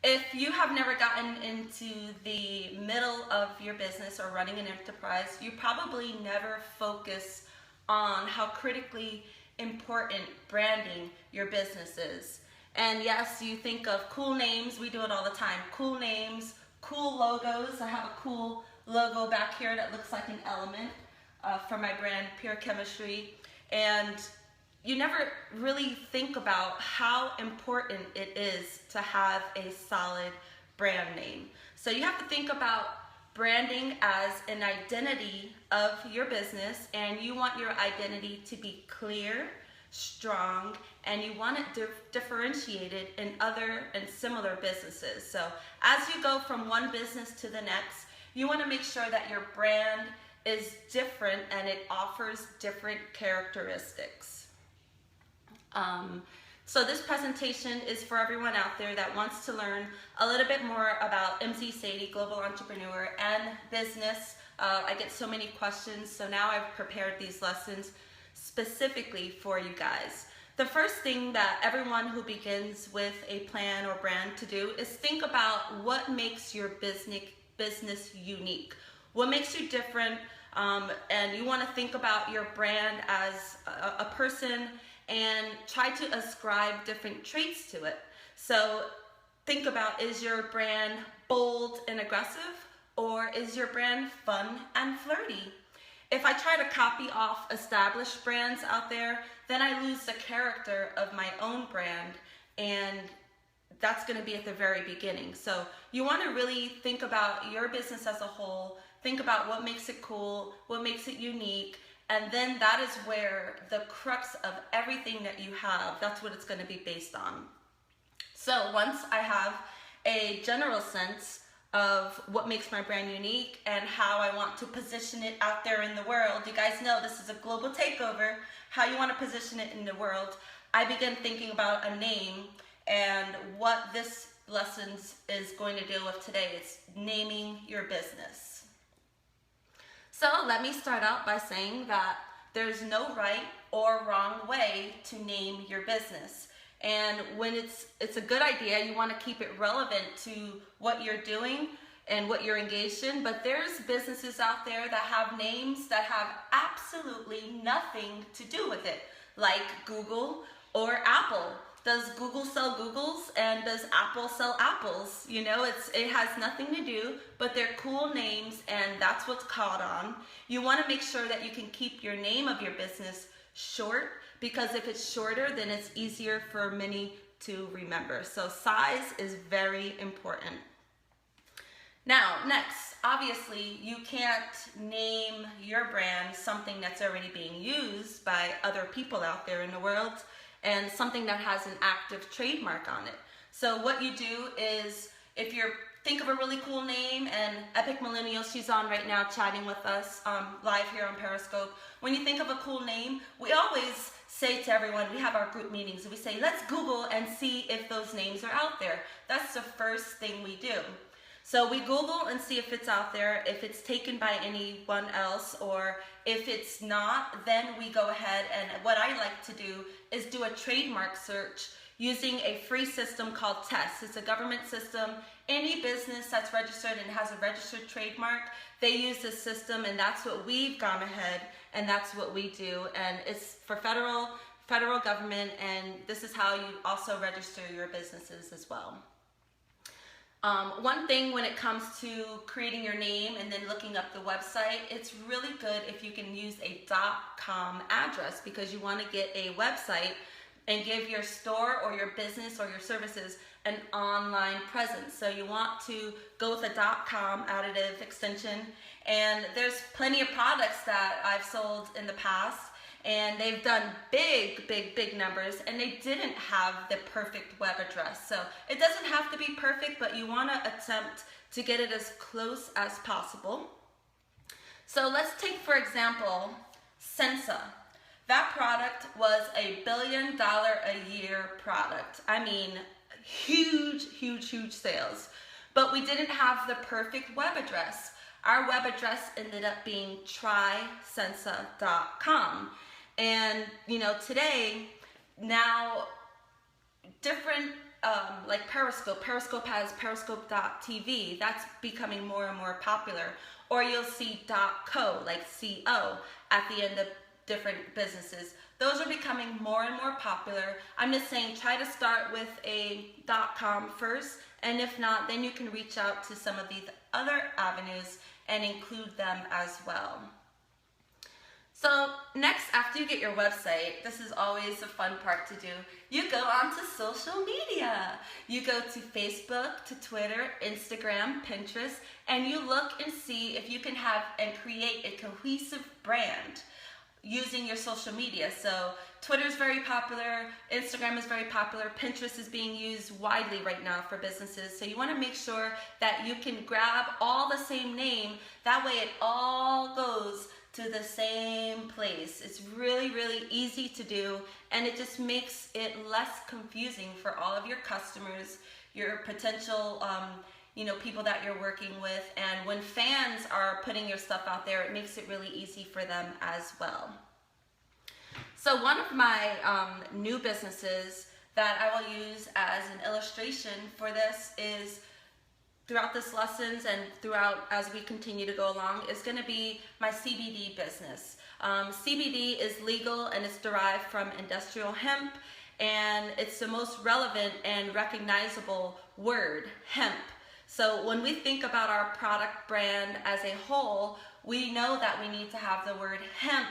If you have never gotten into the middle of your business or running an enterprise, you probably never focus on how critically important branding your business is. And yes, you think of cool names. We do it all the time. Cool names, cool logos. I have a cool logo back here that looks like an element for my brand, Pure Chemistry. And you never really think about how important it is to have a solid brand name. So you have to think about branding as an identity of your business, and you want your identity to be clear, strong, and you want it differentiated in other and similar businesses. So as you go from one business to the next, you want to make sure that your brand is different and it offers different characteristics. So this presentation is for everyone out there that wants to learn a little bit more about MC Sadie, global entrepreneur, and business. I get so many questions, so now I've prepared these lessons specifically for you guys. The first thing that everyone who begins with a plan or brand to do is think about what makes your business unique. What makes you different, and you want to think about your brand as a person and try to ascribe different traits to it. So think about, is your brand bold and aggressive, or is your brand fun and flirty? If I try to copy off established brands out there, then I lose the character of my own brand, and that's going to be at the very beginning. So you want to really think about your business as a whole, think about what makes it cool, what makes it unique, and then that is where the crux of everything that you have, that's what it's going to be based on. So once I have a general sense of what makes my brand unique and how I want to position it out there in the world, you guys know this is a global takeover, how you want to position it in the world, I begin thinking about a name, and what this lesson is going to deal with today. It's naming your business. So let me start out by saying that there's no right or wrong way to name your business. And when it's a good idea, you want to keep it relevant to what you're doing and what you're engaged in. But there's businesses out there that have names that have absolutely nothing to do with it, like Google or Apple. Does Google sell Googles, and does Apple sell apples? You know, it has nothing to do, but they're cool names, and that's what's caught on. You want to make sure that you can keep your name of your business short, because if it's shorter, then it's easier for many to remember. So size is very important. Now, next, obviously, you can't name your brand something that's already being used by other people out there in the world, and something that has an active trademark on it. So what you do is, if you think of a really cool name, and Epic Millennial, she's on right now chatting with us live here on Periscope. When you think of a cool name, we always say to everyone, we have our group meetings, and we say, let's Google and see if those names are out there. That's the first thing we do. So we Google and see if it's out there, if it's taken by anyone else, or if it's not, then we go ahead, and what I like to do is do a trademark search using a free system called TEST. It's a government system. Any business that's registered and has a registered trademark, they use this system, and that's what we've gone ahead, and that's what we do. And it's for federal government, and this is how you also register your businesses as well. One thing when it comes to creating your name and then looking up the website, it's really good if you can use a .com address, because you want to get a website and give your store or your business or your services an online presence. So you want to go with a .com additive extension, and there's plenty of products that I've sold in the past, and they've done big numbers, and they didn't have the perfect web address. So it doesn't have to be perfect, but you want to attempt to get it as close as possible. So let's take, for example, Sensa. That product was a $1 billion a year product. I mean, huge sales. But we didn't have the perfect web address. Our web address ended up being trysensa.com. And, you know, today, now, different like Periscope. Periscope has periscope.tv. That's becoming more and more popular. Or you'll see .co, like CO, at the end of different businesses. Those are becoming more and more popular. I'm just saying, try to start with a .com first, and if not, then you can reach out to some of these other avenues and include them as well. So next, after you get your website, this is always a fun part to do, you go onto social media. You go to Facebook, to Twitter, Instagram, Pinterest, and you look and see if you can have and create a cohesive brand using your social media. So Twitter is very popular, Instagram is very popular, Pinterest is being used widely right now for businesses. So you want to make sure that you can grab all the same name. That way it all goes to the same place. It's really, really easy to do, and it just makes it less confusing for all of your customers, your potential people that you're working with, and when fans are putting your stuff out there, it makes it really easy for them as well. So one of my new businesses that I will use as an illustration for this is, throughout this lessons and throughout as we continue to go along, is going to be my CBD business. CBD is legal and it's derived from industrial hemp, and it's the most relevant and recognizable word, hemp. So when we think about our product brand as a whole, we know that we need to have the word hemp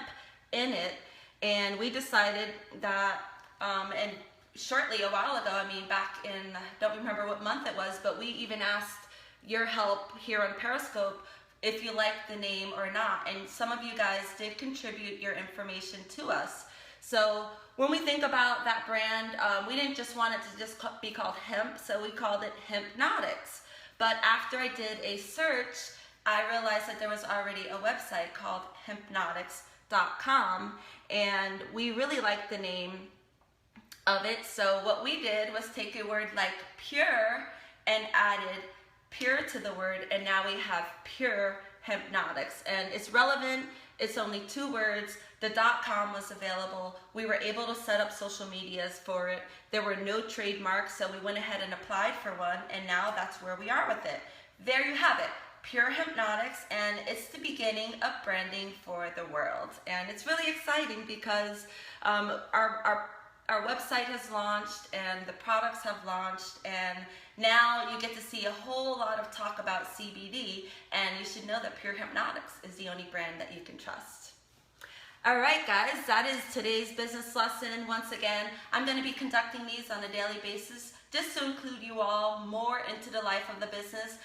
in it, and we decided that, and shortly, a while ago, back in, I don't remember what month it was, but we even asked your help here on Periscope if you liked the name or not, and some of you guys did contribute your information to us. So when we think about that brand, we didn't just want it to just be called hemp, so we called it Hempnotics. But after I did a search, I realized that there was already a website called Hempnotics.com, and we really liked the name of it. So what we did was take a word like pure and added pure to the word, and now we have Pure Hempnotics, and it's relevant. It's only 2 words. The .com was available. We were able to set up social medias for it. There were no trademarks, so we went ahead and applied for one, and now that's where we are with it. There you have it, Pure Hempnotics, and it's the beginning of branding for the world. And it's really exciting because our website has launched and the products have launched, and now you get to see a whole lot of talk about CBD, and you should know that Pure Hempnotics is the only brand that you can trust. Alright guys, that is today's business lesson. Once again, I'm going to be conducting these on a daily basis just to include you all more into the life of the business.